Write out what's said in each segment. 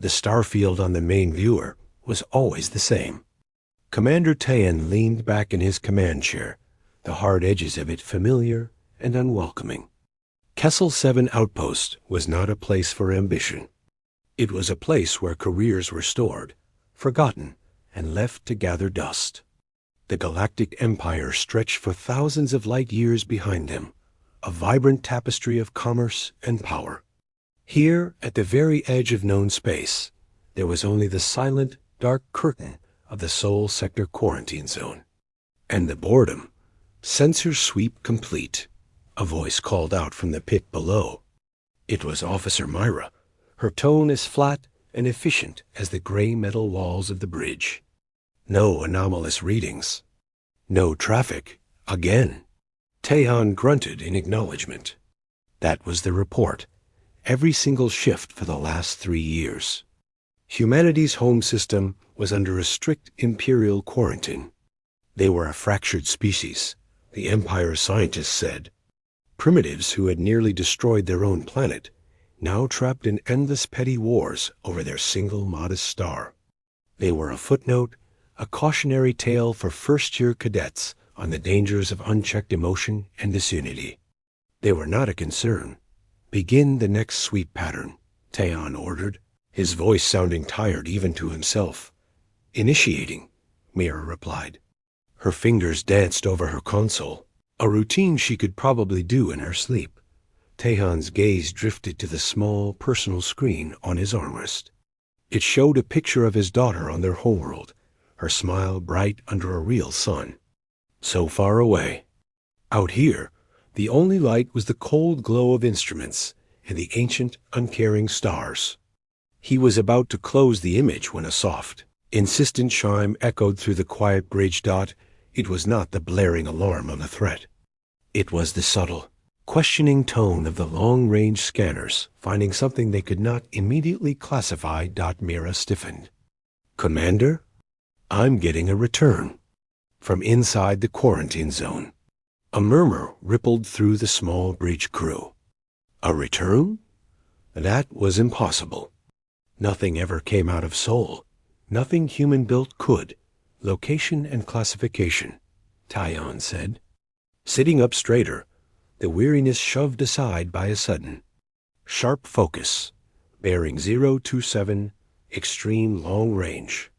The star field on the main viewer was always the same. Commander Tayan leaned back in his command chair, the hard edges of it familiar and unwelcoming. Kessel 7 Outpost was not a place for ambition. It was a place where careers were stored, forgotten, and left to gather dust. The galactic empire stretched for thousands of light years behind them, a vibrant tapestry of commerce and power. Here, at the very edge of known space, there was only the silent, dark curtain of the Sol Sector quarantine zone. And the boredom. Sensor sweep complete, a voice called out from the pit below. It was Officer Myra, her tone as flat and efficient as the gray metal walls of the bridge. No anomalous readings. No traffic, again. Tayan grunted in acknowledgement. That was the report, every single shift for the last 3 years. Humanity's home system was under a strict imperial quarantine. They were a fractured species, the Empire's scientists said. Primitives who had nearly destroyed their own planet, now trapped in endless petty wars over their single modest star. They were a footnote, a cautionary tale for first-year cadets on the dangers of unchecked emotion and disunity. They were not a concern. Begin the next sweep pattern, Tayan ordered, his voice sounding tired even to himself. Initiating, Mira replied. Her fingers danced over her console, a routine she could probably do in her sleep. Tayan's gaze drifted to the small, personal screen on his armrest. It showed a picture of his daughter on their homeworld, her smile bright under a real sun. So far away. Out here, the only light was the cold glow of instruments and the ancient, uncaring stars. He was about to close the image when a soft, insistent chime echoed through the quiet bridge dot. It was not the blaring alarm of a threat. It was the subtle, questioning tone of the long-range scanners finding something they could not immediately classify. Mira stiffened. Commander, I'm getting a return. From inside the quarantine zone. A murmur rippled through the small bridge crew. A return? That was impossible. Nothing ever came out of Sol. Nothing human-built could. Location and classification, Tayan said. Sitting up straighter, the weariness shoved aside by a sudden. Sharp focus, bearing 027, extreme long range.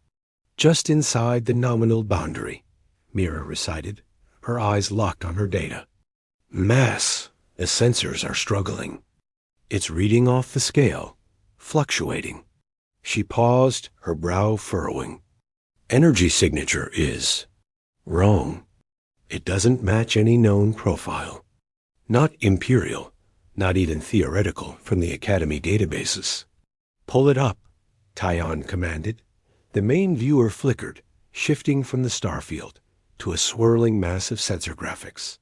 Just inside the nominal boundary, Mira recited, her eyes locked on her data. Mass, the sensors are struggling. It's reading off the scale, fluctuating. She paused, her brow furrowing. Energy signature is wrong. It doesn't match any known profile. Not imperial, not even theoretical from the Academy databases. Pull it up, Tayan commanded. The main viewer flickered, shifting from the starfield to a swirling mass of sensor graphics.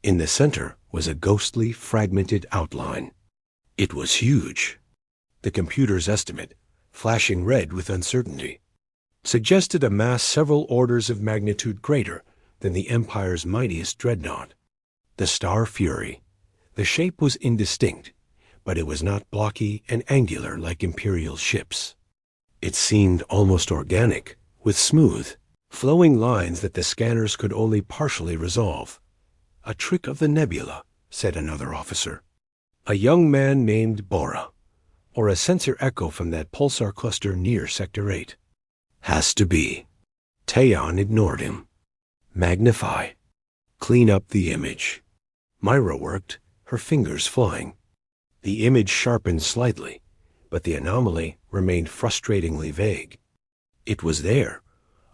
In the center was a ghostly, fragmented outline. It was huge. The computer's estimate, flashing red with uncertainty, suggested a mass several orders of magnitude greater than the Empire's mightiest dreadnought. The Star Fury. The shape was indistinct, but it was not blocky and angular like Imperial ships. It seemed almost organic, with smooth, flowing lines that the scanners could only partially resolve. A trick of the nebula, said another officer. A young man named Bora, or a sensor echo from that pulsar cluster near Sector 8. Has to be. Tayan ignored him. Magnify. Clean up the image. Myra worked, her fingers flying. The image sharpened slightly, but the anomaly remained frustratingly vague. It was there,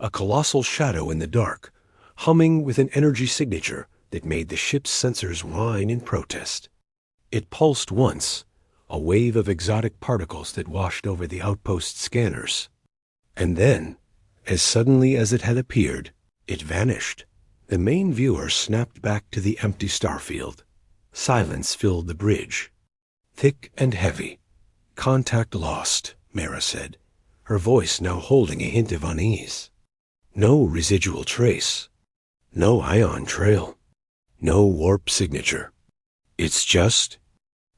a colossal shadow in the dark, humming with an energy signature that made the ship's sensors whine in protest. It pulsed once, a wave of exotic particles that washed over the outpost scanners. And then, as suddenly as it had appeared, it vanished. The main viewer snapped back to the empty starfield. Silence filled the bridge. Thick and heavy. Contact lost, Mira said, her voice now holding a hint of unease. No residual trace. No ion trail. No warp signature. It's just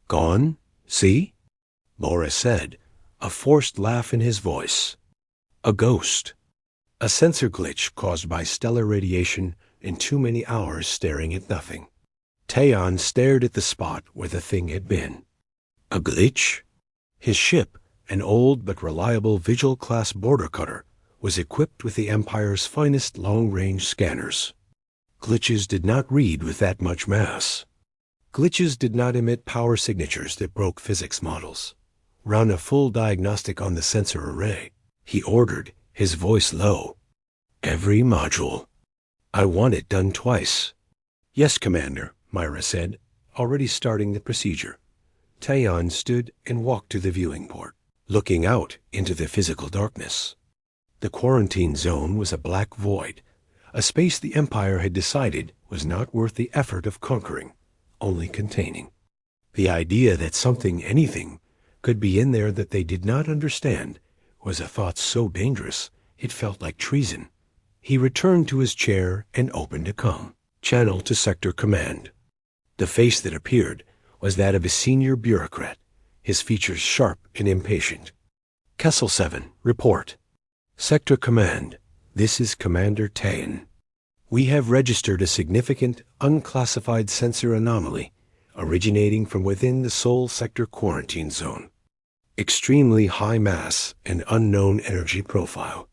gone, see? Bora said, a forced laugh in his voice. A ghost. A sensor glitch caused by stellar radiation in too many hours staring at nothing. Taeon stared at the spot where the thing had been. A glitch? His ship, an old but reliable Vigil-class border cutter, was equipped with the Empire's finest long-range scanners. Glitches did not read with that much mass. Glitches did not emit power signatures that broke physics models. Run a full diagnostic on the sensor array, he ordered, his voice low. Every module. I want it done twice. Yes, Commander, Myra said, already starting the procedure. Taeon stood and walked to the viewing port, looking out into the physical darkness. The quarantine zone was a black void, a space the Empire had decided was not worth the effort of conquering, only containing. The idea that something, anything, could be in there that they did not understand was a thought so dangerous it felt like treason. He returned to his chair and opened a comm channel to Sector Command. The face that appeared was that of a senior bureaucrat, his features sharp and impatient. Kessel 7, report. Sector Command, this is Commander Taeon. We have registered a significant, unclassified sensor anomaly originating from within the Sol Sector quarantine zone. Extremely high mass and unknown energy profile.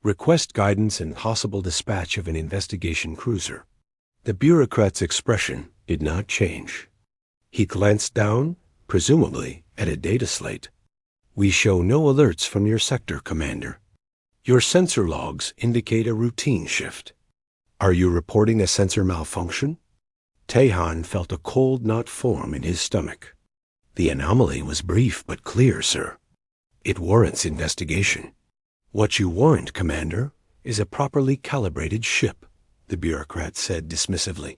Request guidance and possible dispatch of an investigation cruiser. The bureaucrat's expression did not change. He glanced down, presumably at a data slate. We show no alerts from your sector, Commander. Your sensor logs indicate a routine shift. Are you reporting a sensor malfunction? Taeon felt a cold knot form in his stomach. The anomaly was brief but clear, sir. It warrants investigation. What you warrant, Commander, is a properly calibrated ship, the bureaucrat said dismissively.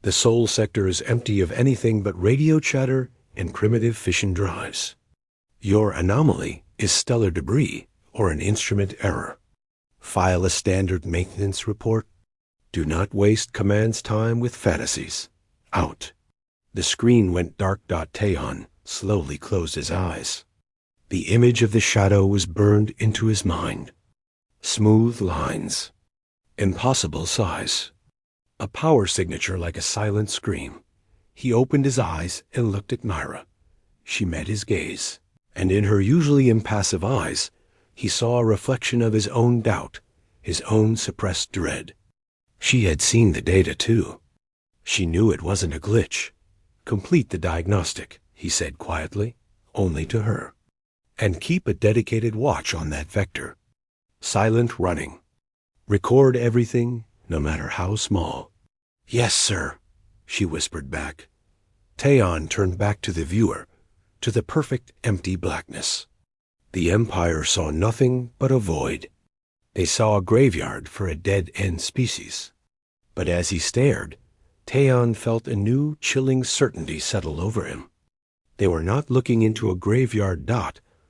The Sol Sector is empty of anything but radio chatter and primitive fission drives. Your anomaly is stellar debris or an instrument error. File a standard maintenance report. Do not waste Command's time with fantasies. Out. The screen went dark. Taeon slowly closed his eyes. The image of the shadow was burned into his mind. Smooth lines. Impossible size. A power signature like a silent scream. He opened his eyes and looked at Myra. She met his gaze, and in her usually impassive eyes, he saw a reflection of his own doubt, his own suppressed dread. She had seen the data, too. She knew it wasn't a glitch. Complete the diagnostic, he said quietly, only to her. And keep a dedicated watch on that vector. Silent running. Record everything, no matter how small. Yes, sir, she whispered back. Taeon turned back to the viewer, to the perfect empty blackness. The Empire saw nothing but a void. They saw a graveyard for a dead-end species. But as he stared, Taeon felt a new, chilling certainty settle over him. They were not looking into a graveyard.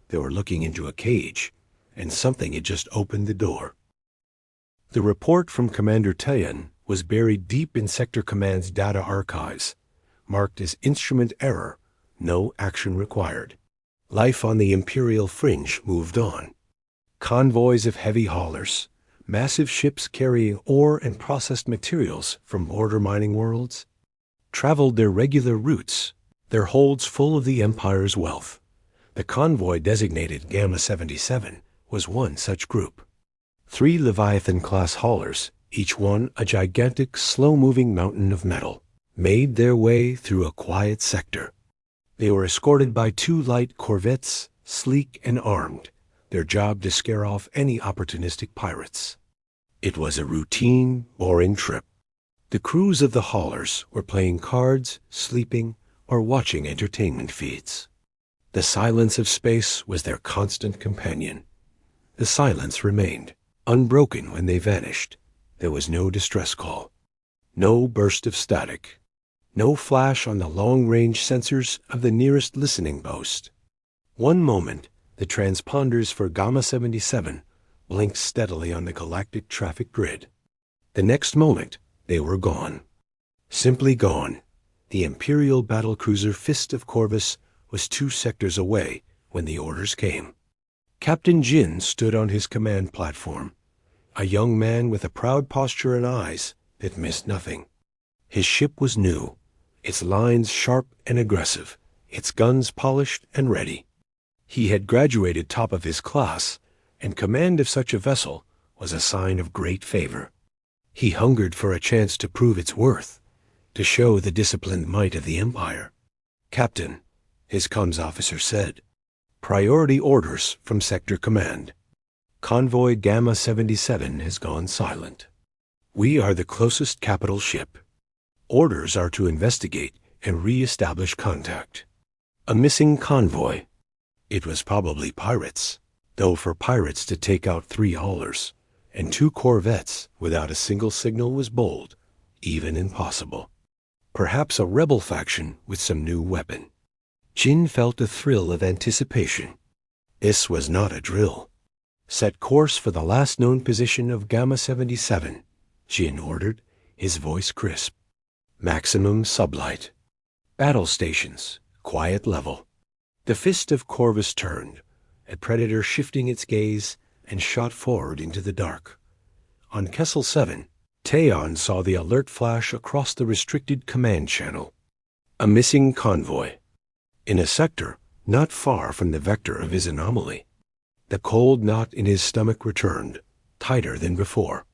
They were looking into a cage, and something had just opened the door. The report from Commander Taeon was buried deep in Sector Command's data archives, marked as instrument error, no action required. Life on the Imperial fringe moved on. Convoys of heavy haulers, massive ships carrying ore and processed materials from border mining worlds, traveled their regular routes, their holds full of the Empire's wealth. The convoy designated Gamma 77 was one such group. 3 Leviathan-class haulers, each one a gigantic, slow-moving mountain of metal, made their way through a quiet sector. They were escorted by 2 light corvettes, sleek and armed, their job to scare off any opportunistic pirates. It was a routine, boring trip. The crews of the haulers were playing cards, sleeping, or watching entertainment feeds. The silence of space was their constant companion. The silence remained, unbroken when they vanished. There was no distress call, no burst of static, no flash on the long-range sensors of the nearest listening post. One moment, the transponders for Gamma 77 blinked steadily on the galactic traffic grid. The next moment, they were gone. Simply gone. The Imperial battlecruiser Fist of Corvus was 2 sectors away when the orders came. Captain Jin stood on his command platform, a young man with a proud posture and eyes that missed nothing. His ship was new, its lines sharp and aggressive, its guns polished and ready. He had graduated top of his class, and command of such a vessel was a sign of great favor. He hungered for a chance to prove its worth, to show the disciplined might of the Empire. "Captain," his comms officer said, "priority orders from Sector Command. Convoy Gamma 77 has gone silent. We are the closest capital ship. Orders are to investigate and re-establish contact. A missing convoy. It was probably pirates, though for pirates to take out 3 haulers and 2 corvettes without a single signal was bold, even impossible. Perhaps a rebel faction with some new weapon." Jin felt a thrill of anticipation. This was not a drill. "Set course for the last known position of Gamma 77, Jin ordered, his voice crisp. "Maximum sublight. Battle stations, quiet level." The fist of Corvus turned, a predator shifting its gaze, and shot forward into the dark. On Kessel 7, Taeon saw the alert flash across the restricted command channel. A missing convoy. In a sector not far from the vector of his anomaly. The cold knot in his stomach returned, tighter than before.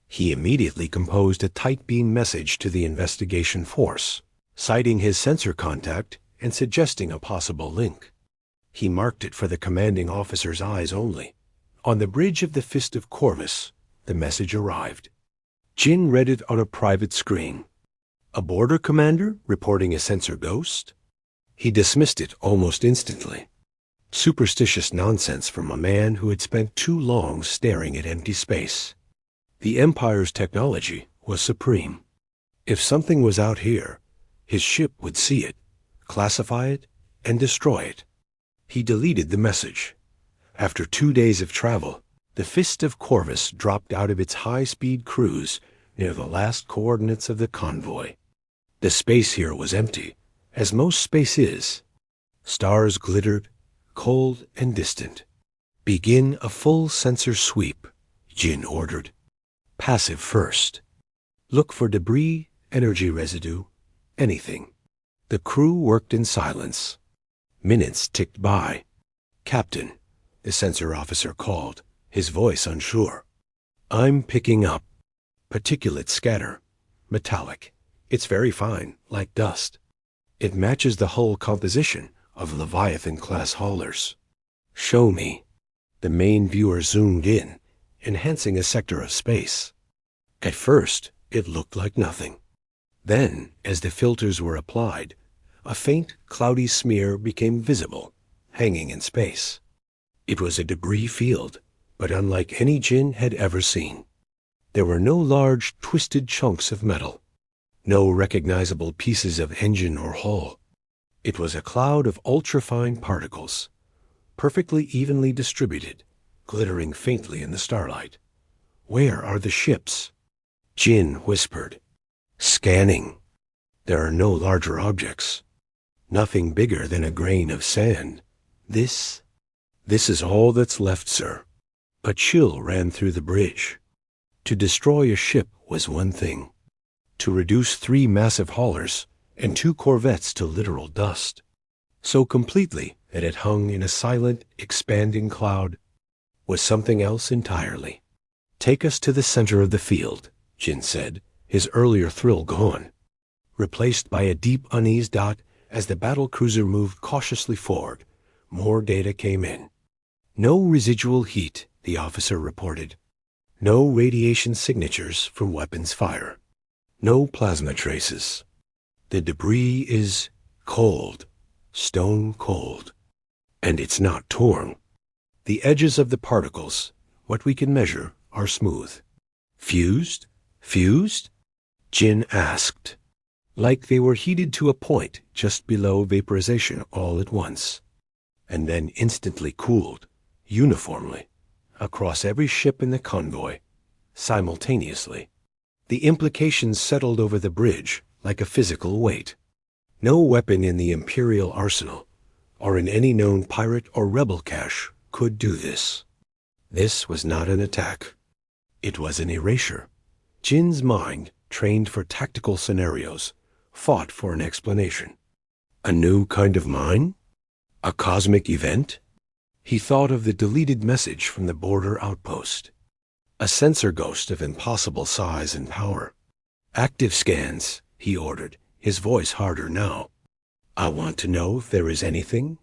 He immediately composed a tight beam message to the investigation force, citing his sensor contact and suggesting a possible link. He marked it for the commanding officer's eyes only. On the bridge of the Fist of Corvus, the message arrived. Jin read it on a private screen. A border commander reporting a sensor ghost? He dismissed it almost instantly. Superstitious nonsense from a man who had spent too long staring at empty space. The Empire's technology was supreme. If something was out here, his ship would see it, classify it, and destroy it. He deleted the message. After 2 days of travel, the Fist of Corvus dropped out of its high-speed cruise near the last coordinates of the convoy. The space here was empty, as most space is. Stars glittered, cold and distant. "Begin a full sensor sweep," Jin ordered. "Passive first. Look for debris, energy residue, anything." The crew worked in silence. Minutes ticked by. "Captain," the sensor officer called, his voice unsure. "I'm picking up. Particulate scatter. Metallic. It's very fine, like dust. It matches the hull composition of Leviathan-class haulers." "Show me." The main viewer zoomed in, enhancing a sector of space. At first, it looked like nothing. Then, as the filters were applied, a faint, cloudy smear became visible, hanging in space. It was a debris field, but unlike any Jin had ever seen. There were no large, twisted chunks of metal, no recognizable pieces of engine or hull. It was a cloud of ultrafine particles, perfectly evenly distributed, glittering faintly in the starlight. "Where are the ships?" Jin whispered. "Scanning. There are no larger objects. Nothing bigger than a grain of sand. This is all that's left, sir." A chill ran through the bridge. To destroy a ship was one thing. To reduce 3 massive haulers and 2 corvettes to literal dust, so completely that it hung in a silent, expanding cloud, was something else entirely. "Take us to the center of the field," Jin said, his earlier thrill gone, replaced by a deep unease dot as the battlecruiser moved cautiously forward. More data came in. "No residual heat," the officer reported. "No radiation signatures from weapons fire. No plasma traces. The debris is cold, stone cold. And it's not torn. The edges of the particles, what we can measure, are smooth." "Fused? Fused?" Jin asked. "Like they were heated to a point just below vaporization all at once, and then instantly cooled, uniformly, across every ship in the convoy, simultaneously." The implications settled over the bridge like a physical weight. No weapon in the Imperial arsenal, or in any known pirate or rebel cache, could do this. This was not an attack. It was an erasure. Jin's mind, trained for tactical scenarios, fought for an explanation. A new kind of mine? A cosmic event? He thought of the deleted message from the border outpost. A sensor ghost of impossible size and power. Active scans, he ordered, his voice harder now. I want to know if there is anything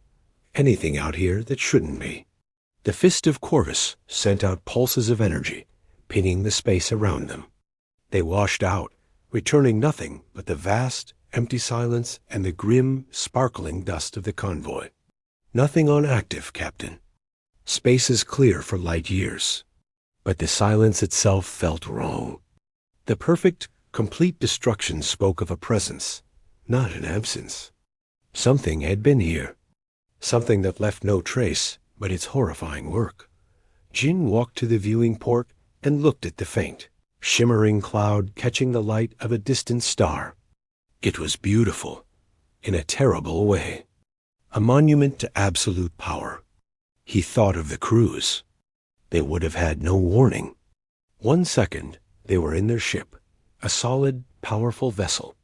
out here that shouldn't be. The fist of Corvus sent out pulses of energy, pinning the space around them. They washed out, returning nothing but the vast, empty silence and the grim, sparkling dust of the convoy. Nothing on active, Captain. Space is clear for light years. But the silence itself felt wrong. The perfect, complete destruction spoke of a presence, not an absence. Something had been here. Something that left no trace but its horrifying work. Jin walked to the viewing port and looked at the faint, shimmering cloud catching the light of a distant star. It was beautiful, in a terrible way. A monument to absolute power. He thought of the crews. They would have had no warning. 1 second, they were in their ship, a solid, powerful vessel.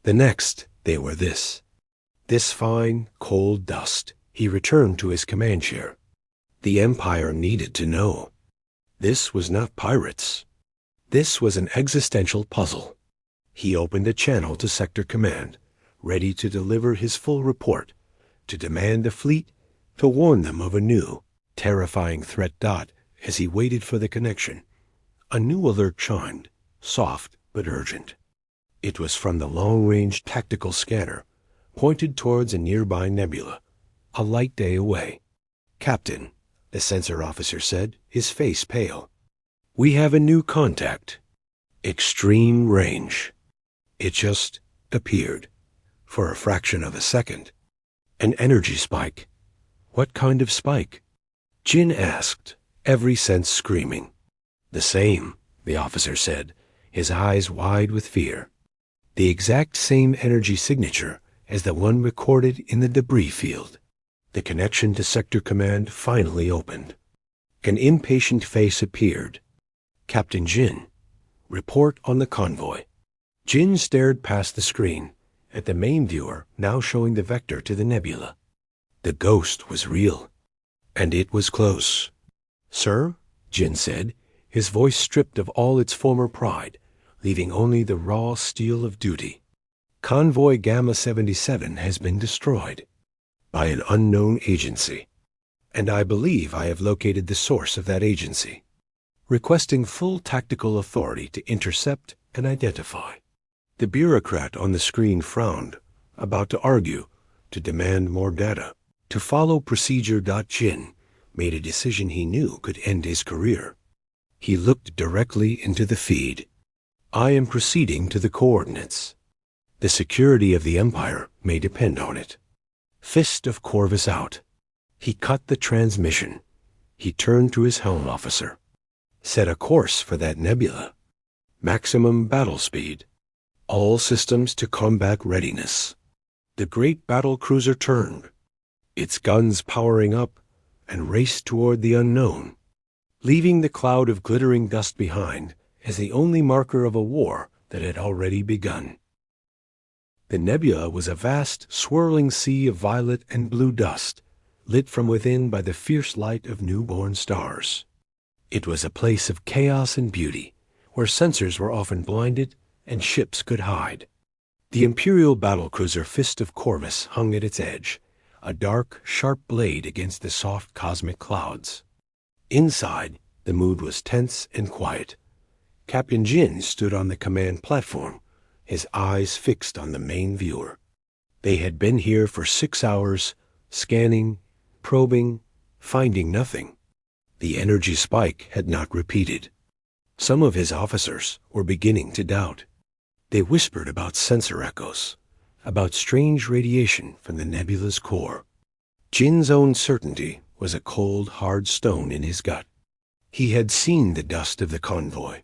The next, they were this fine, cold dust. He returned to his command chair. The Empire needed to know. This was not pirates. This was an existential puzzle. He opened a channel to Sector Command, ready to deliver his full report, to demand the fleet, to warn them of a new, terrifying threat. As he waited for the connection, a new alert chimed, soft but urgent. It was from the long-range tactical scanner, pointed towards a nearby nebula, a light day away. Captain, the sensor officer said, his face pale. We have a new contact. Extreme range. It just appeared, for a fraction of a second. An energy spike. What kind of spike? Jin asked, every sense screaming. The same, the officer said, his eyes wide with fear. The exact same energy signature as the one recorded in the debris field. The connection to Sector Command finally opened. An impatient face appeared. Captain Jin, report on the convoy. Jin stared past the screen, at the main viewer now showing the vector to the nebula. The ghost was real, and it was close. Sir, Jin said, his voice stripped of all its former pride, leaving only the raw steel of duty. Convoy Gamma 77 has been destroyed by an unknown agency, and I believe I have located the source of that agency, requesting full tactical authority to intercept and identify. The bureaucrat on the screen frowned, about to argue, to demand more data. To follow procedure. Jin made a decision he knew could end his career. He looked directly into the feed. I am proceeding to the coordinates. The security of the Empire may depend on it. Fist of Corvus out. He cut the transmission. He turned to his helm officer. Set a course for that nebula. Maximum battle speed. All systems to combat readiness. The great battle cruiser turned, its guns powering up, and raced toward the unknown, leaving the cloud of glittering dust behind as the only marker of a war that had already begun. The nebula was a vast, swirling sea of violet and blue dust, lit from within by the fierce light of newborn stars. It was a place of chaos and beauty, where sensors were often blinded and ships could hide. The Imperial battlecruiser Fist of Corvus hung at its edge, a dark, sharp blade against the soft cosmic clouds. Inside, the mood was tense and quiet. Captain Jin stood on the command platform, his eyes fixed on the main viewer. They had been here for 6 hours, scanning, probing, finding nothing. The energy spike had not repeated. Some of his officers were beginning to doubt. They whispered about sensor echoes, about strange radiation from the nebula's core. Jin's own certainty was a cold, hard stone in his gut. He had seen the dust of the convoy.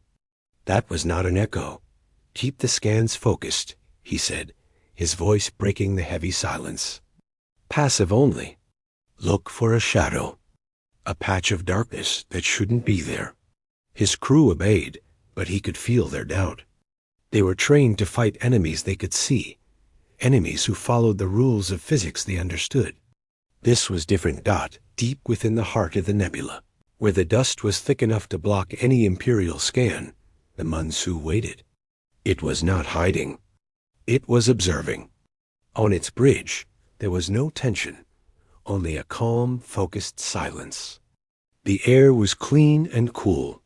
That was not an echo. Keep the scans focused, he said, his voice breaking the heavy silence. Passive only. Look for a shadow. a patch of darkness that shouldn't be there. His crew obeyed, but he could feel their doubt. They were trained to fight enemies they could see, enemies who followed the rules of physics they understood. This was different. Deep within the heart of the nebula, where the dust was thick enough to block any Imperial scan, the Mansu waited. It was not hiding. It was observing. On its bridge, there was no tension, only a calm, focused silence. The air was clean and cool.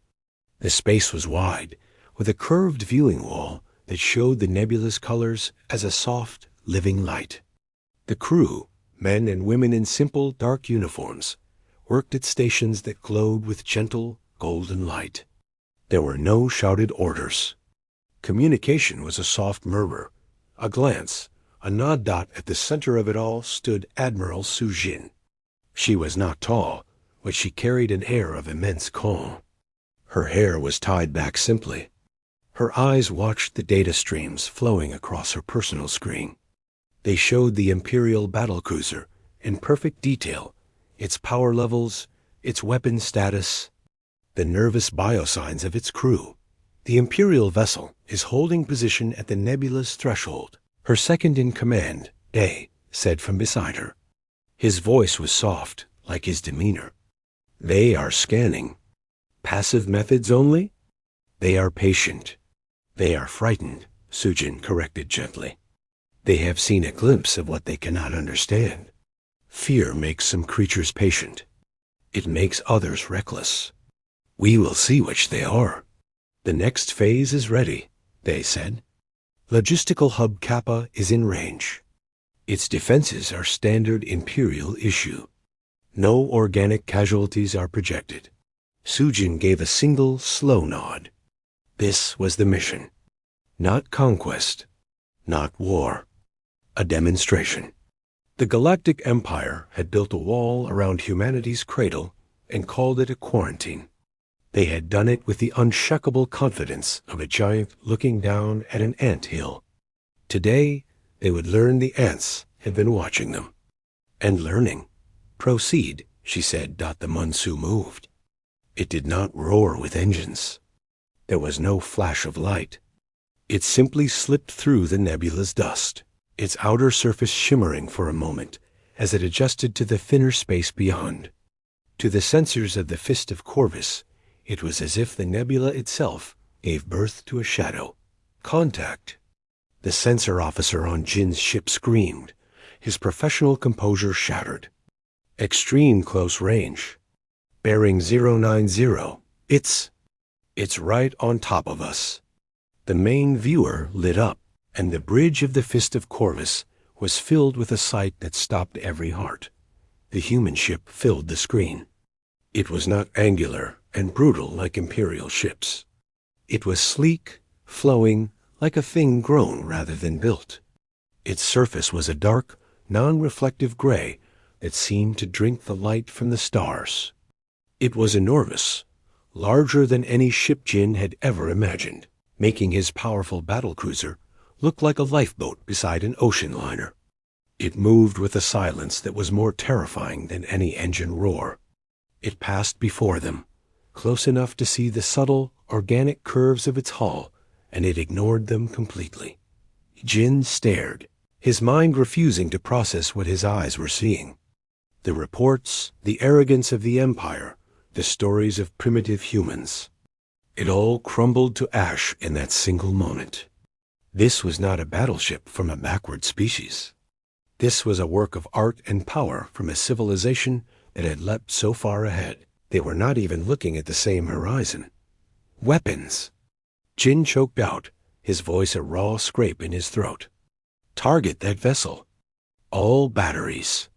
The space was wide, with a curved viewing wall that showed the nebula's colors as a soft, living light. The crew, men and women in simple, dark uniforms, worked at stations that glowed with gentle, golden light. There were no shouted orders. Communication was a soft murmur, a glance, a nod. At the center of it all stood Admiral Su Jin. She was not tall, but she carried an air of immense calm. Her hair was tied back simply. Her eyes watched the data streams flowing across her personal screen. They showed the Imperial battlecruiser in perfect detail, its power levels, its weapon status, the nervous biosigns of its crew. The Imperial vessel is holding position at the nebula's threshold. Her second-in-command, Day, said from beside her. His voice was soft, like his demeanor. They are scanning. Passive methods only? They are patient. They are frightened, Sujin corrected gently. They have seen a glimpse of what they cannot understand. Fear makes some creatures patient. It makes others reckless. We will see which they are. The next phase is ready, they said. Logistical Hub Kappa is in range. Its defenses are standard Imperial issue. No organic casualties are projected. Sujin gave a single, slow nod. This was the mission. Not conquest. Not war. A demonstration. The Galactic Empire had built a wall around humanity's cradle and called it a quarantine. They had done it with the unshakable confidence of a giant looking down at an ant hill. Today, they would learn the ants had been watching them. And learning. Proceed, she said. The Mansu moved. It did not roar with engines. There was no flash of light. It simply slipped through the nebula's dust, its outer surface shimmering for a moment as it adjusted to the thinner space beyond. To the sensors of the Fist of Corvus, it was as if the nebula itself gave birth to a shadow. Contact. The sensor officer on Jin's ship screamed, his professional composure shattered. Extreme close range. Bearing 090. It's right on top of us. The main viewer lit up, and the bridge of the Fist of Corvus was filled with a sight that stopped every heart. The human ship filled the screen. It was not angular and brutal like Imperial ships. It was sleek, flowing, like a thing grown rather than built. Its surface was a dark, non-reflective gray that seemed to drink the light from the stars. It was enormous, larger than any ship Jin had ever imagined, making his powerful battlecruiser look like a lifeboat beside an ocean liner. It moved with a silence that was more terrifying than any engine roar. It passed before them, close enough to see the subtle, organic curves of its hull, and it ignored them completely. Jin stared, his mind refusing to process what his eyes were seeing. The reports, the arrogance of the Empire, the stories of primitive humans. It all crumbled to ash in that single moment. This was not a battleship from a backward species. This was a work of art and power from a civilization that had leapt so far ahead. They were not even looking at the same horizon. Weapons. Jin choked out, his voice a raw scrape in his throat. Target that vessel. All batteries.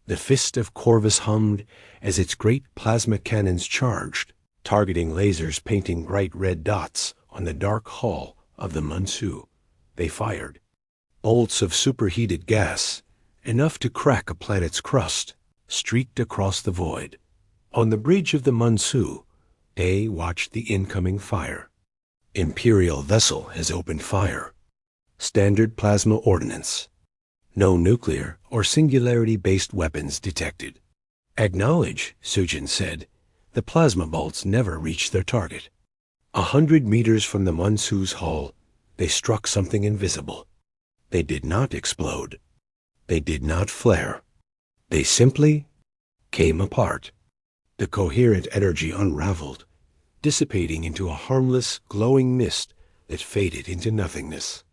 The Fist of Corvus hummed as its great plasma cannons charged, targeting lasers painting bright red dots on the dark hull of the Mansu. They fired. Bolts of superheated gas, enough to crack a planet's crust, streaked across the void. On the bridge of the Mansu, Day watched the incoming fire. Imperial vessel has opened fire. Standard plasma ordnance. No nuclear or singularity-based weapons detected. Acknowledge, Sujin said. The plasma bolts never reached their target. 100 meters from the Mansu's hull, they struck something invisible. They did not explode. They did not flare. They simply came apart. The coherent energy unraveled, dissipating into a harmless, glowing mist that faded into nothingness.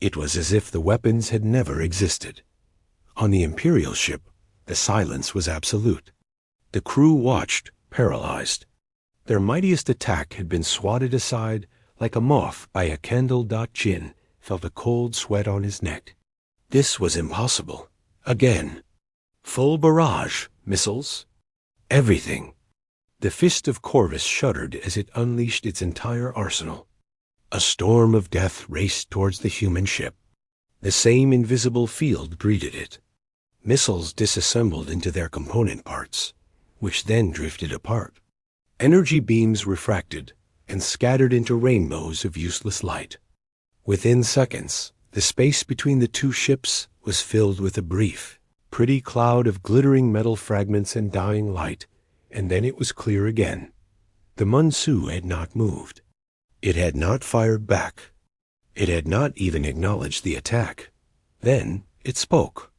It was as if the weapons had never existed. On the Imperial ship, the silence was absolute. The crew watched, paralyzed. Their mightiest attack had been swatted aside like a moth by a candle. Jin felt a cold sweat on his neck. This was impossible. Again. Full barrage, missiles, everything. The fist of Corvus shuddered as it unleashed its entire arsenal. A storm of death raced towards the human ship. The same invisible field greeted it. Missiles disassembled into their component parts, which then drifted apart. Energy beams refracted and scattered into rainbows of useless light. Within seconds, the space between the two ships was filled with a brief, pretty cloud of glittering metal fragments and dying light, and then it was clear again. The Mansu had not moved. It had not fired back. It had not even acknowledged the attack. Then it spoke.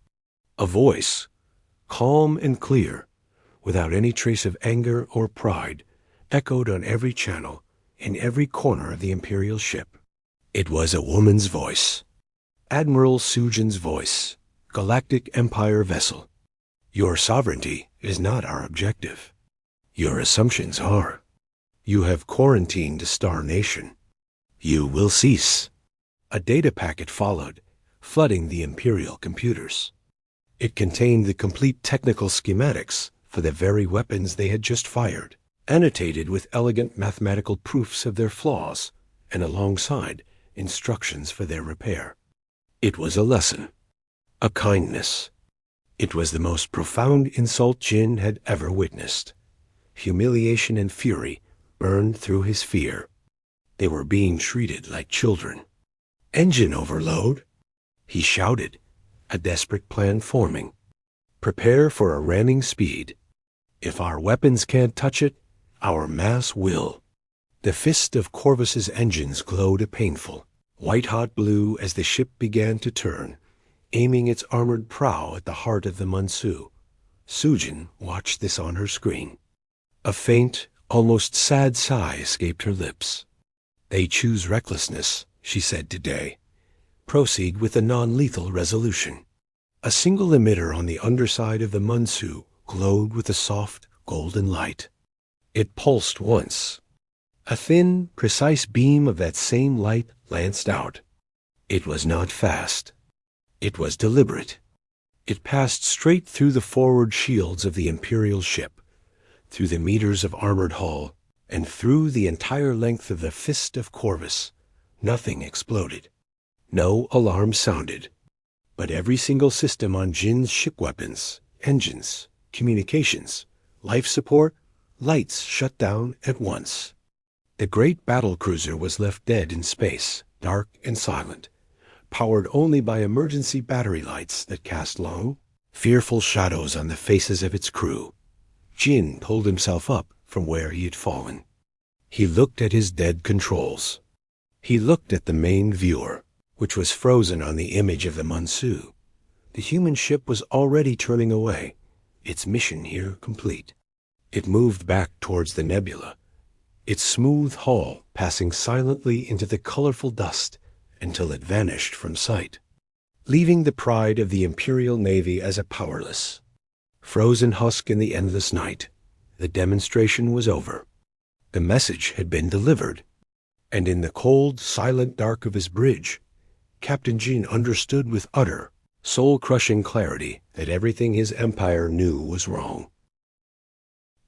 A voice, calm and clear, without any trace of anger or pride, echoed on every channel, in every corner of the Imperial ship. It was a woman's voice. Admiral Sujin's voice, Galactic Empire vessel. Your sovereignty is not our objective. Your assumptions are. You have quarantined a star nation. You will cease. A data packet followed, flooding the Imperial computers. It contained the complete technical schematics for the very weapons they had just fired, annotated with elegant mathematical proofs of their flaws, and alongside instructions for their repair. It was a lesson, a kindness. It was the most profound insult Jin had ever witnessed. Humiliation and fury burned through his fear. They were being treated like children. Engine overload, he shouted, a desperate plan forming. Prepare for a ramming speed. If our weapons can't touch it, our mass will. The fist of Corvus's engines glowed a painful, white-hot blue as the ship began to turn, aiming its armored prow at the heart of the Mansu. Sujin watched this on her screen. A faint, almost sad sigh escaped her lips. They choose recklessness, she said today. Proceed with a non-lethal resolution. A single emitter on the underside of the Mansu glowed with a soft, golden light. It pulsed once. A thin, precise beam of that same light lanced out. It was not fast. It was deliberate. It passed straight through the forward shields of the Imperial ship, through the meters of armored hull, and through the entire length of the fist of Corvus. Nothing exploded. No alarm sounded. But every single system on Jin's ship weapons, engines, communications, life support, lights shut down at once. The great battlecruiser was left dead in space, dark and silent, powered only by emergency battery lights that cast long, fearful shadows on the faces of its crew. Jin pulled himself up from where he had fallen. He looked at his dead controls. He looked at the main viewer, which was frozen on the image of the Mansu. The human ship was already turning away, its mission here complete. It moved back towards the nebula, its smooth hull passing silently into the colorful dust until it vanished from sight, leaving the pride of the Imperial Navy as a powerless, frozen husk in the endless night. The demonstration was over. The message had been delivered, and in the cold, silent dark of his bridge, Captain Jin understood with utter, soul-crushing clarity that everything his empire knew was wrong.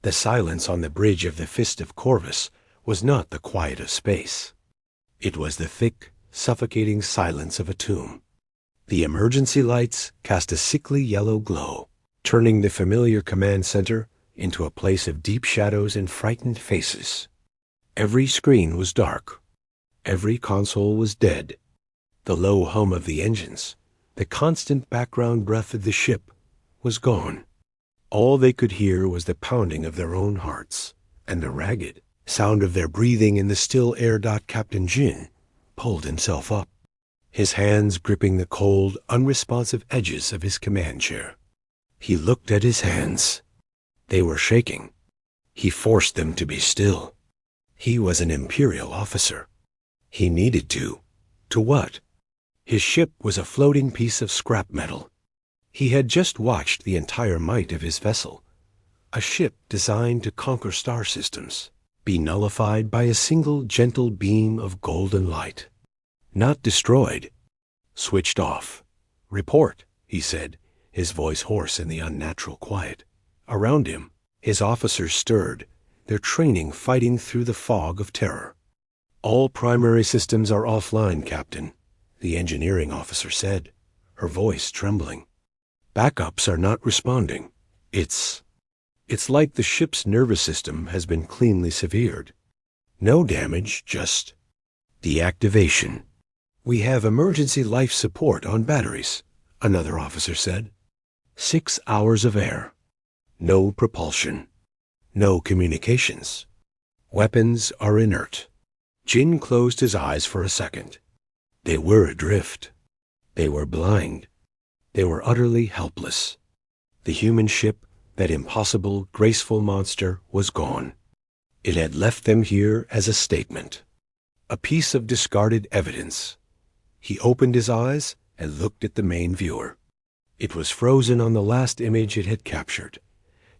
The silence on the bridge of the Fist of Corvus was not the quiet of space. It was the thick, suffocating silence of a tomb. The emergency lights cast a sickly yellow glow, turning the familiar command center into a place of deep shadows and frightened faces. Every screen was dark. Every console was dead. The low hum of the engines, the constant background breath of the ship, was gone. All they could hear was the pounding of their own hearts and the ragged sound of their breathing in the still air. Captain Jin pulled himself up, his hands gripping the cold, unresponsive edges of his command chair. He looked at his hands. They were shaking. He forced them to be still. He was an Imperial officer. He needed to. To what? His ship was a floating piece of scrap metal. He had just watched the entire might of his vessel, a ship designed to conquer star systems, be nullified by a single gentle beam of golden light. Not destroyed. Switched off. Report, he said, his voice hoarse in the unnatural quiet. Around him, his officers stirred, their training fighting through the fog of terror. All primary systems are offline, Captain, the engineering officer said, her voice trembling. Backups are not responding. It's like the ship's nervous system has been cleanly severed. No damage, just deactivation. We have emergency life support on batteries, another officer said. 6 hours of air. No propulsion. No communications. Weapons are inert. Jin closed his eyes for a second. They were adrift. They were blind. They were utterly helpless. The human ship, that impossible, graceful monster, was gone. It had left them here as a statement, a piece of discarded evidence. He opened his eyes and looked at the main viewer. It was frozen on the last image it had captured,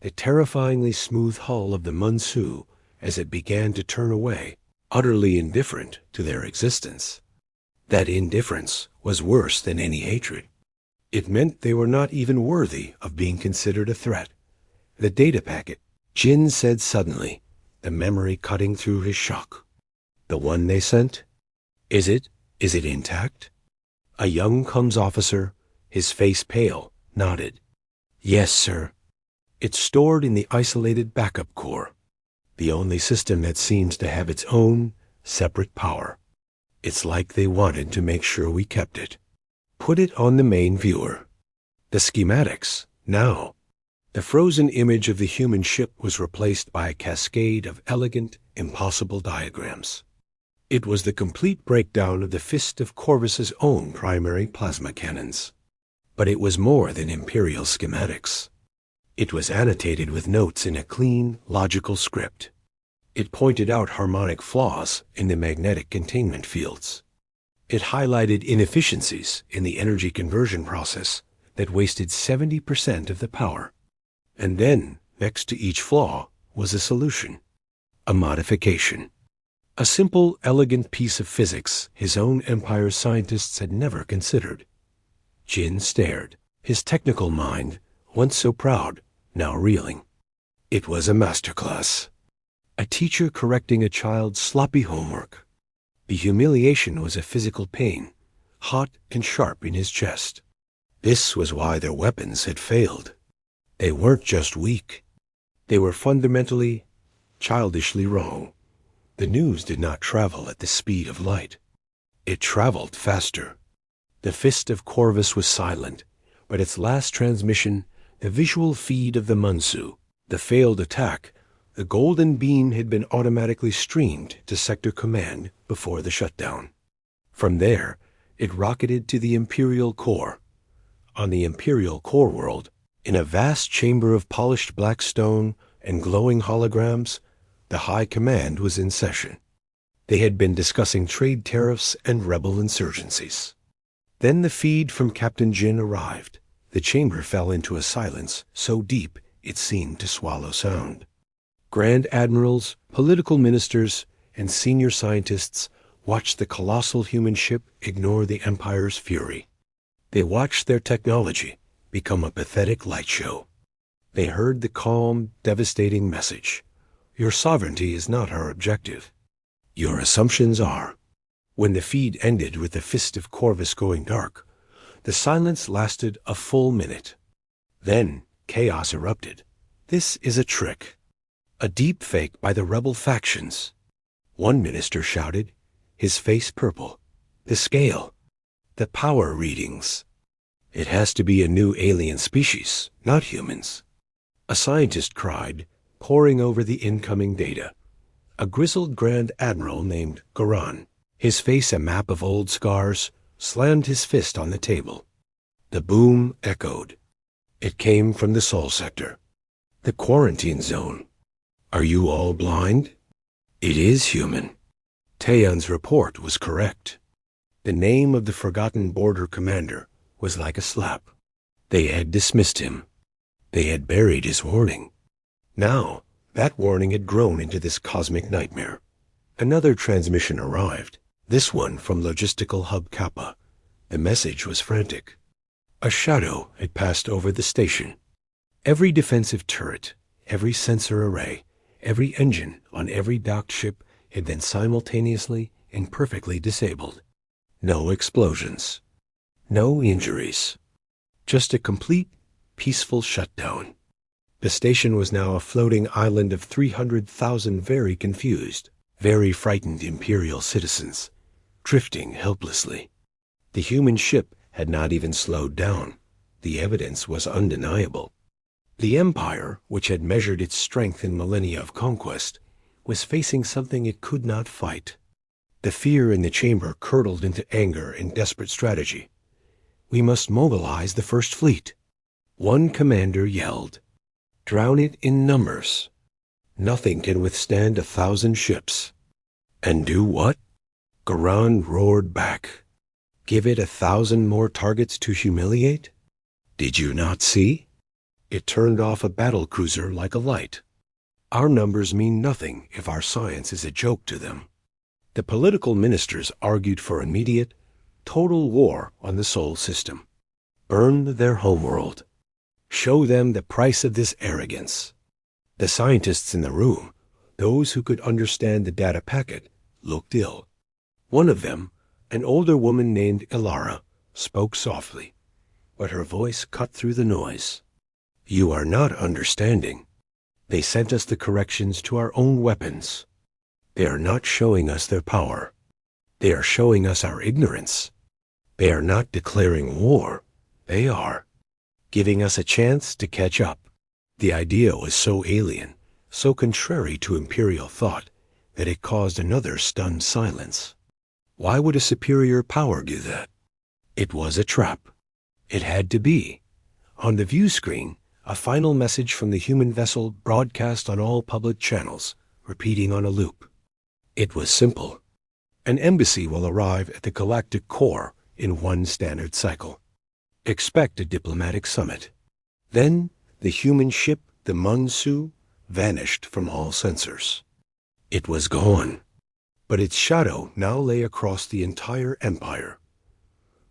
the terrifyingly smooth hull of the Mansu as it began to turn away, utterly indifferent to their existence. That indifference was worse than any hatred. It meant they were not even worthy of being considered a threat. The data packet, Jin said suddenly, the memory cutting through his shock. The one they sent? Is it intact? A young comms officer, his face pale, nodded. Yes, sir. It's stored in the isolated backup core, the only system that seems to have its own separate power. It's like they wanted to make sure we kept it. Put it on the main viewer. The schematics, now. The frozen image of the human ship was replaced by a cascade of elegant, impossible diagrams. It was the complete breakdown of the fist of Corvus's own primary plasma cannons. But it was more than Imperial schematics. It was annotated with notes in a clean, logical script. It pointed out harmonic flaws in the magnetic containment fields. It highlighted inefficiencies in the energy conversion process that wasted 70% of the power. And then, next to each flaw, was a solution, a modification. A simple, elegant piece of physics his own empire's scientists had never considered. Jin stared, his technical mind, once so proud, now reeling. It was a masterclass. A teacher correcting a child's sloppy homework. The humiliation was a physical pain, hot and sharp in his chest. This was why their weapons had failed. They weren't just weak. They were fundamentally, childishly wrong. The news did not travel at the speed of light. It traveled faster. The fist of Corvus was silent, but its last transmission, the visual feed of the Mansu, the failed attack, the golden beam had been automatically streamed to Sector Command before the shutdown. From there, it rocketed to the Imperial Core. On the Imperial Core world, in a vast chamber of polished black stone and glowing holograms, the High Command was in session. They had been discussing trade tariffs and rebel insurgencies. Then the feed from Captain Jin arrived. The chamber fell into a silence so deep it seemed to swallow sound. Grand admirals, political ministers, and senior scientists watched the colossal human ship ignore the Empire's fury. They watched their technology become a pathetic light show. They heard the calm, devastating message. Your sovereignty is not our objective. Your assumptions are. When the feed ended with the fist of Corvus going dark, the silence lasted a full minute. Then chaos erupted. This is a trick. A deep fake by the rebel factions. One minister shouted, his face purple. The scale. The power readings. It has to be a new alien species, not humans. A scientist cried, poring over the incoming data. A grizzled Grand Admiral named Garan, his face a map of old scars, slammed his fist on the table. The boom echoed. It came from the Sol sector. The quarantine zone. Are you all blind? It is human. Taeyeon's report was correct. The name of the forgotten border commander was like a slap. They had dismissed him. They had buried his warning. Now, that warning had grown into this cosmic nightmare. Another transmission arrived, this one from Logistical Hub Kappa. The message was frantic. A shadow had passed over the station. Every defensive turret, every sensor array, every engine on every docked ship had been simultaneously and perfectly disabled. No explosions. No injuries. Just a complete, peaceful shutdown. The station was now a floating island of 300,000 very confused, very frightened Imperial citizens, drifting helplessly. The human ship had not even slowed down. The evidence was undeniable. The Empire, which had measured its strength in millennia of conquest, was facing something it could not fight. The fear in the chamber curdled into anger and desperate strategy. We must mobilize the First Fleet. One commander yelled, "Drown it in numbers. Nothing can withstand 1,000 ships." And do what? Garan roared back. Give it 1,000 more targets to humiliate? Did you not see? It turned off a battle cruiser like a light. Our numbers mean nothing if our science is a joke to them. The political ministers argued for immediate, total war on the Sol system. Burn their homeworld. Show them the price of this arrogance. The scientists in the room, those who could understand the data packet, looked ill. One of them, an older woman named Ilara, spoke softly, but her voice cut through the noise. You are not understanding. They sent us the corrections to our own weapons. They are not showing us their power. They are showing us our ignorance. They are not declaring war. They are giving us a chance to catch up. The idea was so alien, so contrary to Imperial thought, that it caused another stunned silence. Why would a superior power do that? It was a trap. It had to be. On the view screen, a final message from the human vessel broadcast on all public channels, repeating on a loop. It was simple. An embassy will arrive at the galactic core in one standard cycle. Expect a diplomatic summit. Then, the human ship, the Mansu, vanished from all sensors. It was gone. But its shadow now lay across the entire empire.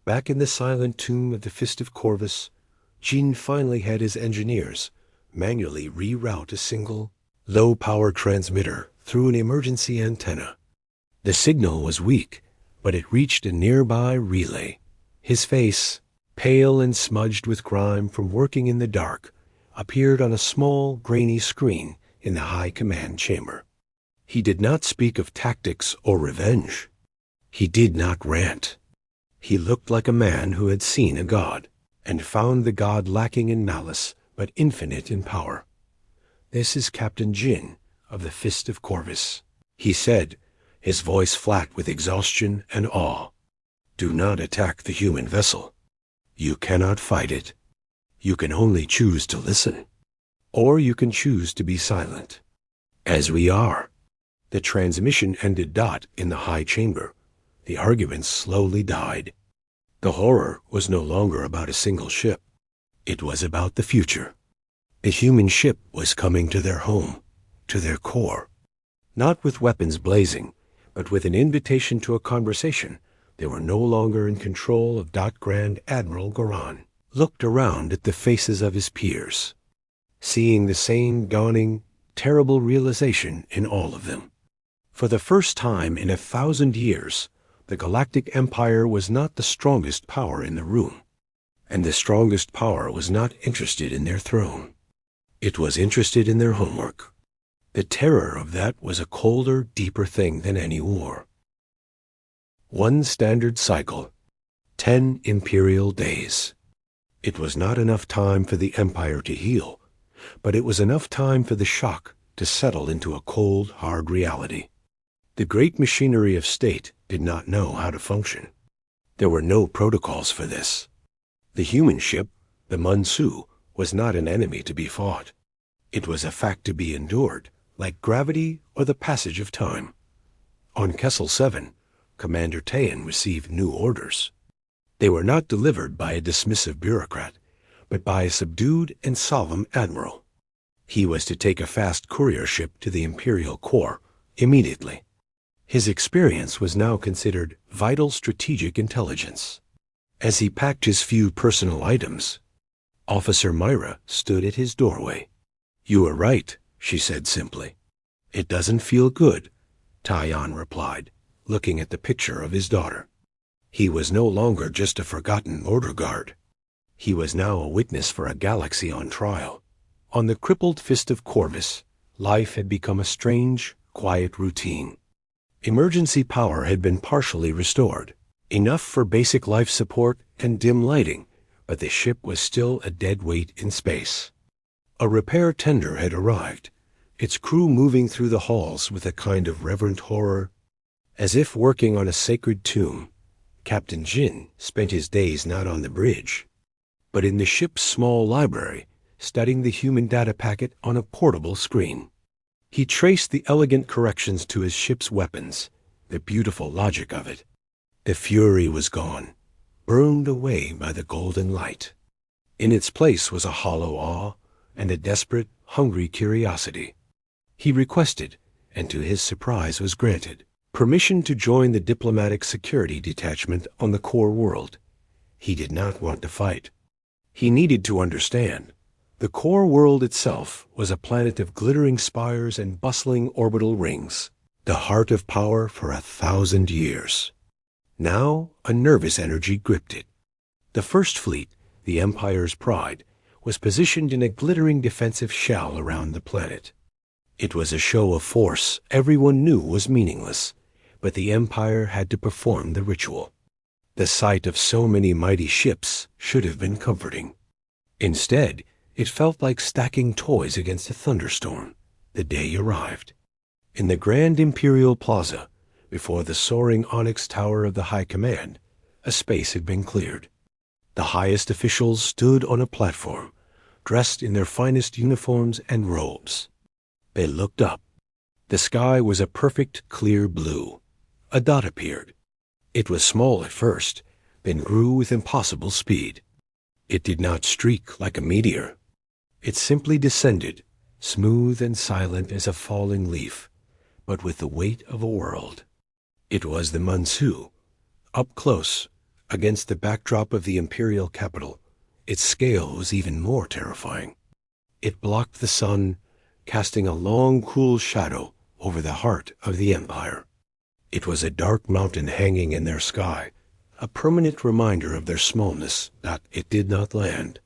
Back in the silent tomb of the Fist of Corvus, Jin finally had his engineers manually reroute a single, low-power transmitter through an emergency antenna. The signal was weak, but it reached a nearby relay. His face, pale and smudged with grime from working in the dark, appeared on a small, grainy screen in the high command chamber. He did not speak of tactics or revenge. He did not rant. He looked like a man who had seen a god, and found the god lacking in malice, but infinite in power. This is Captain Jin of the Fist of Corvus, he said, his voice flat with exhaustion and awe. Do not attack the human vessel. You cannot fight it. You can only choose to listen. Or you can choose to be silent. As we are. The transmission ended in the high chamber. The arguments slowly died. The horror was no longer about a single ship. It was about the future. The human ship was coming to their home, to their core. Not with weapons blazing, but with an invitation to a conversation. They were no longer in control of Grand Admiral Garan. Looked around at the faces of his peers, seeing the same dawning, terrible realization in all of them. For the first time in 1,000 years, the Galactic Empire was not the strongest power in the room, and the strongest power was not interested in their throne. It was interested in their homework. The terror of that was a colder, deeper thing than any war. One standard cycle, 10 imperial days. It was not enough time for the Empire to heal, but it was enough time for the shock to settle into a cold, hard reality. The great machinery of state did not know how to function. There were no protocols for this. The human ship, the Mansu, was not an enemy to be fought. It was a fact to be endured, like gravity or the passage of time. On Kessel 7, Commander Tayan received new orders. They were not delivered by a dismissive bureaucrat, but by a subdued and solemn admiral. He was to take a fast courier ship to the Imperial Corps immediately. His experience was now considered vital strategic intelligence. As he packed his few personal items, Officer Myra stood at his doorway. "You are right," she said simply. "It doesn't feel good," Tayan replied, looking at the picture of his daughter. He was no longer just a forgotten order guard. He was now a witness for a galaxy on trial. On the crippled fist of Corvus, life had become a strange, quiet routine. Emergency power had been partially restored, enough for basic life support and dim lighting, but the ship was still a dead weight in space. A repair tender had arrived, its crew moving through the halls with a kind of reverent horror. As if working on a sacred tomb, Captain Jin spent his days not on the bridge, but in the ship's small library, studying the human data packet on a portable screen. He traced the elegant corrections to his ship's weapons, the beautiful logic of it. The fury was gone, burned away by the golden light. In its place was a hollow awe and a desperate, hungry curiosity. He requested, and to his surprise was granted, permission to join the diplomatic security detachment on the core world. He did not want to fight. He needed to understand. The core world itself was a planet of glittering spires and bustling orbital rings, the heart of power for 1,000 years. Now a nervous energy gripped it. The First Fleet, the Empire's pride, was positioned in a glittering defensive shell around the planet. It was a show of force everyone knew was meaningless, but the Empire had to perform the ritual. The sight of so many mighty ships should have been comforting. Instead, it felt like stacking toys against a thunderstorm. The day arrived. In the Grand Imperial Plaza, before the soaring onyx tower of the High Command, a space had been cleared. The highest officials stood on a platform, dressed in their finest uniforms and robes. They looked up. The sky was a perfect, clear blue. A dot appeared. It was small at first, then grew with impossible speed. It did not streak like a meteor. It simply descended, smooth and silent as a falling leaf, but with the weight of a world. It was the Mansu. Up close, against the backdrop of the imperial capital, its scale was even more terrifying. It blocked the sun, casting a long, cool shadow over the heart of the Empire. It was a dark mountain hanging in their sky, a permanent reminder of their smallness, that it did not land.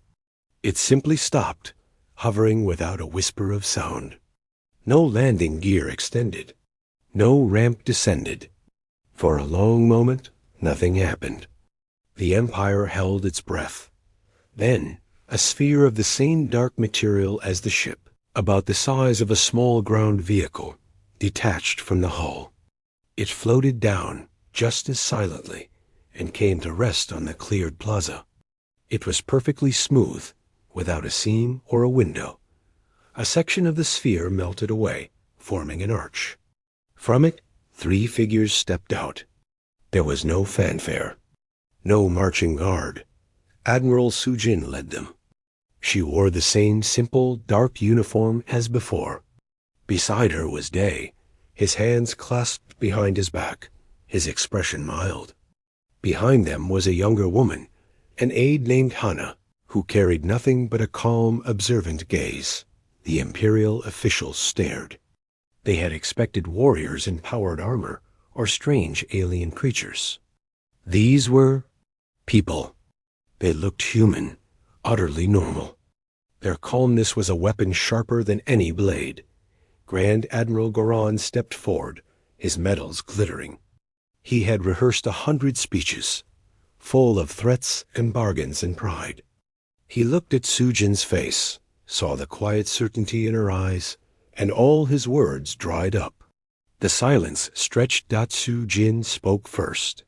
It simply stopped, hovering without a whisper of sound. No landing gear extended. No ramp descended. For a long moment, nothing happened. The Empire held its breath. Then, a sphere of the same dark material as the ship, about the size of a small ground vehicle, detached from the hull. It floated down, just as silently, and came to rest on the cleared plaza. It was perfectly smooth, without a seam or a window. A section of the sphere melted away, forming an arch. From it, 3 figures stepped out. There was no fanfare, no marching guard. Admiral Sujin led them. She wore the same simple, dark uniform as before. Beside her was Day, his hands clasped behind his back, his expression mild. Behind them was a younger woman, an aide named Hana, who carried nothing but a calm, observant gaze. The imperial officials stared. They had expected warriors in powered armor or strange alien creatures. These were people. They looked human, utterly normal. Their calmness was a weapon sharper than any blade. Grand Admiral Goran stepped forward, his medals glittering. He had rehearsed 100 speeches, full of threats and bargains and pride. He looked at Sujin's face, saw the quiet certainty in her eyes, and all his words dried up. The silence stretched. Su-jin spoke first.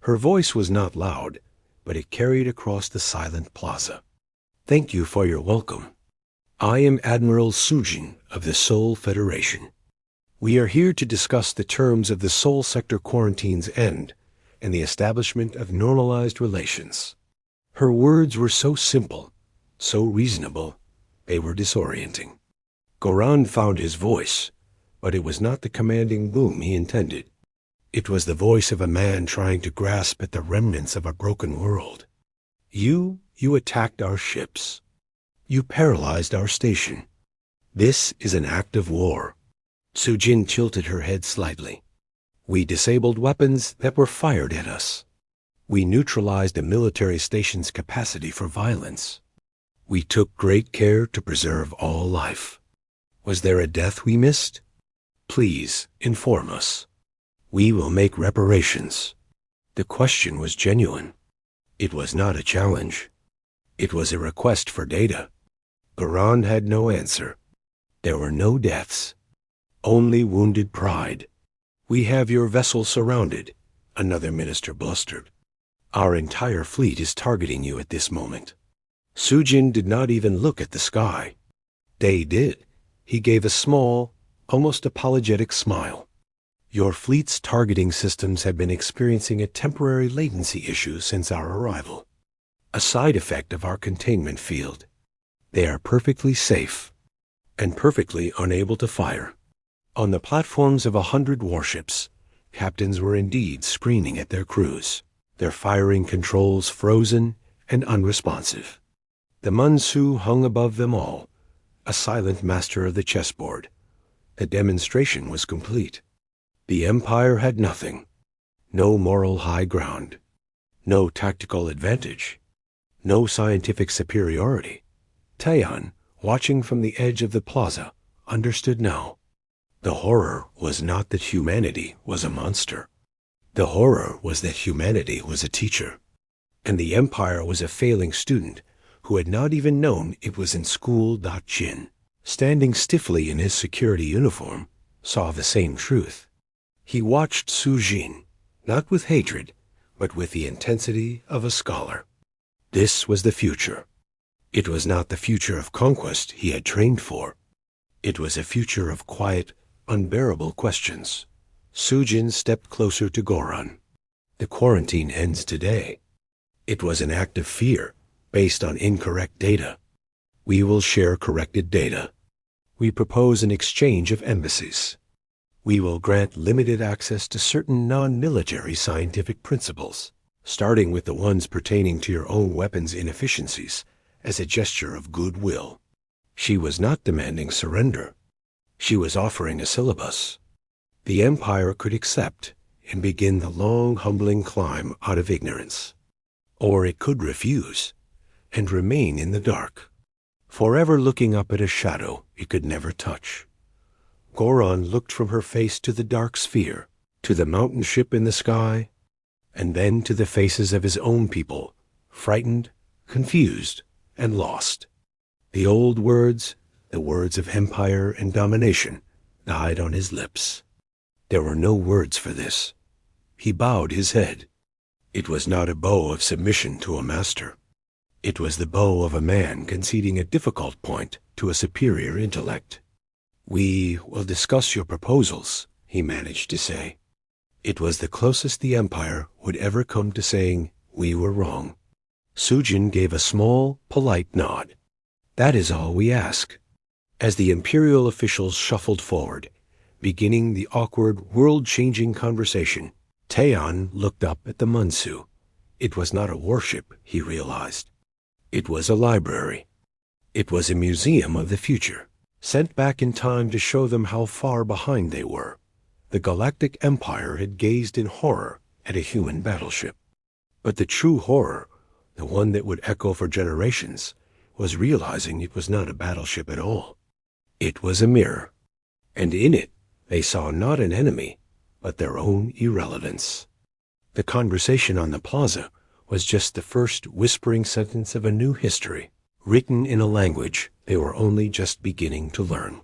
Her voice was not loud, but it carried across the silent plaza. "Thank you for your welcome. I am Admiral Su-jin of the Seoul Federation. We are here to discuss the terms of the Seoul Sector quarantine's end and the establishment of normalized relations." Her words were so simple, so reasonable, they were disorienting. Goran found his voice, but it was not the commanding boom he intended. It was the voice of a man trying to grasp at the remnants of a broken world. You attacked our ships. You paralyzed our station. This is an act of war." Su-jin tilted her head slightly. "We disabled weapons that were fired at us. We neutralized a military station's capacity for violence. We took great care to preserve all life. Was there a death we missed? Please inform us. We will make reparations." The question was genuine. It was not a challenge. It was a request for data. Goran had no answer. There were no deaths, only wounded pride. "We have your vessel surrounded," another minister blustered. "Our entire fleet is targeting you at this moment." Su-jin did not even look at the sky. Day did. He gave a small, almost apologetic smile. "Your fleet's targeting systems have been experiencing a temporary latency issue since our arrival, a side effect of our containment field. They are perfectly safe and perfectly unable to fire." On the platforms of 100 warships, captains were indeed screaming at their crews, their firing controls frozen and unresponsive. The Mansu hung above them all, a silent master of the chessboard. The demonstration was complete. The Empire had nothing. No moral high ground. No tactical advantage. No scientific superiority. Taeyeon, watching from the edge of the plaza, understood now. The horror was not that humanity was a monster. The horror was that humanity was a teacher, and the Empire was a failing student who had not even known it was in school. Jin, standing stiffly in his security uniform, saw the same truth. He watched Su-jin, not with hatred, but with the intensity of a scholar. This was the future. It was not the future of conquest he had trained for. It was a future of quiet, unbearable questions. Su-jin stepped closer to Goran. "The quarantine ends today. It was an act of fear, based on incorrect data. We will share corrected data. We propose an exchange of embassies. We will grant limited access to certain non-military scientific principles, starting with the ones pertaining to your own weapons inefficiencies, as a gesture of goodwill." She was not demanding surrender. She was offering a syllabus. The Empire could accept and begin the long, humbling climb out of ignorance. Or it could refuse and remain in the dark, forever looking up at a shadow it could never touch. Goran looked from her face to the dark sphere, to the mountain ship in the sky, and then to the faces of his own people, frightened, confused, and lost. The old words, the words of empire and domination, died on his lips. There were no words for this. He bowed his head. It was not a bow of submission to a master. It was the bow of a man conceding a difficult point to a superior intellect. "We will discuss your proposals," he managed to say. It was the closest the Empire would ever come to saying, "We were wrong." Su-jin gave a small, polite nod. "That is all we ask." As the Imperial officials shuffled forward, beginning the awkward, world-changing conversation, Taeyeon looked up at the Mansu. It was not a warship, he realized. It was a library. It was a museum of the future, sent back in time to show them how far behind they were. The Galactic Empire had gazed in horror at a human battleship. But the true horror, the one that would echo for generations, was realizing it was not a battleship at all. It was a mirror, and in it they saw not an enemy, but their own irrelevance. The conversation on the plaza was just the first whispering sentence of a new history, written in a language they were only just beginning to learn.